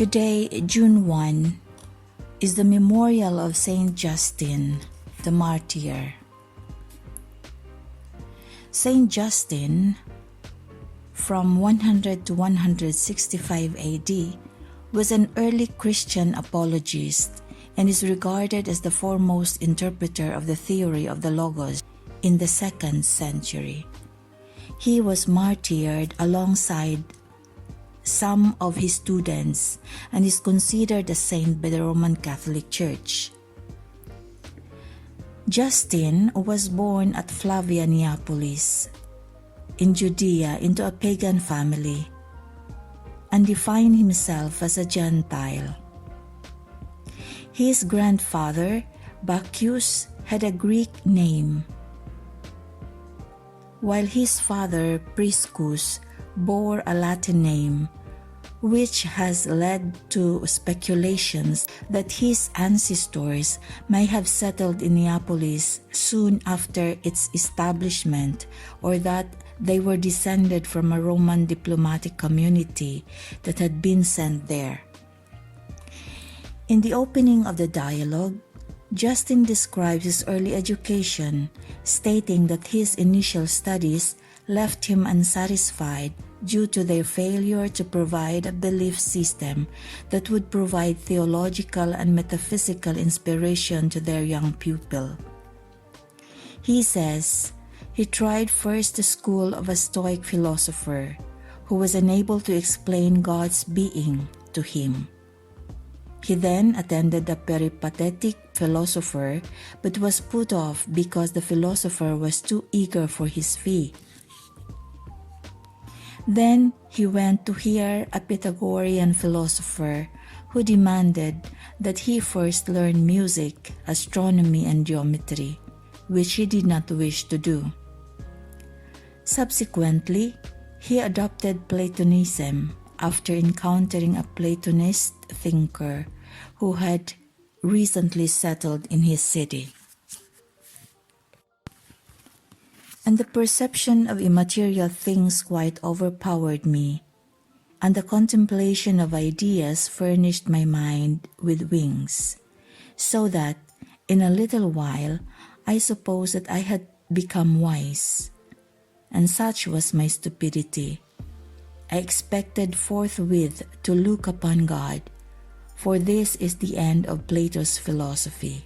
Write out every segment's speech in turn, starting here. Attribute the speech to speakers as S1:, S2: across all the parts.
S1: Today, June 1, is the memorial of Saint Justin, the Martyr. Saint Justin, from 100 to 165 AD, was an early Christian apologist and is regarded as the foremost interpreter of the theory of the Logos in the 2nd century. He was martyred alongside some of his students and is considered a saint by the Roman Catholic Church. Justin was born at Flavia, Neapolis, in Judea, into a pagan family, and defined himself as a Gentile. His grandfather, Bacchus, had a Greek name, while his father, Priscus, bore a Latin name, which has led to speculations that his ancestors may have settled in Neapolis soon after its establishment, or that they were descended from a Roman diplomatic community that had been sent there. In the opening of the dialogue, Justin describes his early education, stating that his initial studies left him unsatisfied due to their failure to provide a belief system that would provide theological and metaphysical inspiration to their young pupil. He says he tried first the school of a Stoic philosopher who was unable to explain God's being to him. He then attended a peripatetic philosopher but was put off because the philosopher was too eager for his fee. Then he went to hear a Pythagorean philosopher who demanded that he first learn music, astronomy, and geometry, which he did not wish to do. Subsequently, he adopted Platonism after encountering a Platonist thinker who had recently settled in his city. And the perception of immaterial things quite overpowered me, and the contemplation of ideas furnished my mind with wings, so that, in a little while, I suppose that I had become wise. And such was my stupidity. I expected forthwith to look upon God, for this is the end of Plato's philosophy.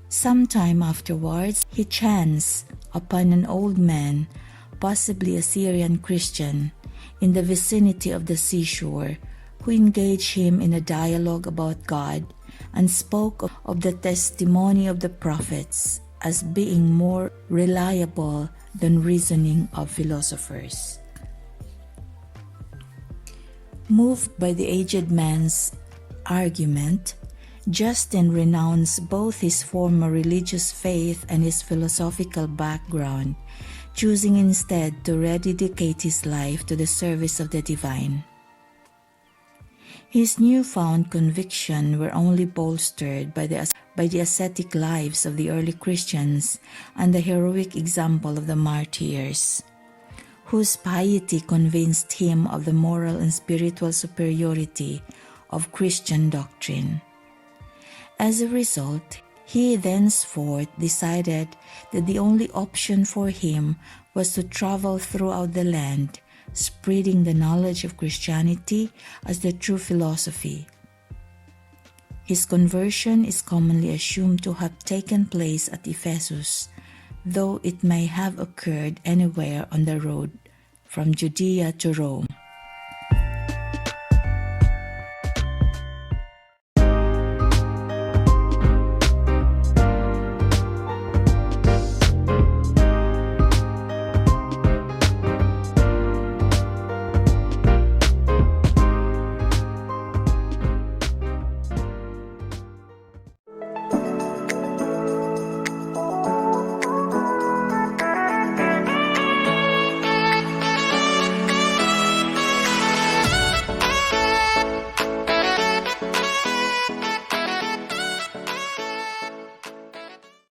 S1: Some time afterwards, he chanced upon an old man, possibly a Syrian Christian, in the vicinity of the seashore, who engaged him in a dialogue about God and spoke of the testimony of the prophets as being more reliable than reasoning of philosophers. Moved by the aged man's argument, Justin renounced both his former religious faith and his philosophical background, choosing instead to rededicate his life to the service of the divine. His newfound convictions were only bolstered by the ascetic lives of the early Christians and the heroic example of the martyrs, whose piety convinced him of the moral and spiritual superiority of Christian doctrine. As a result, he thenceforth decided that the only option for him was to travel throughout the land, spreading the knowledge of Christianity as the true philosophy. His conversion is commonly assumed to have taken place at Ephesus, though it may have occurred anywhere on the road from Judea to Rome.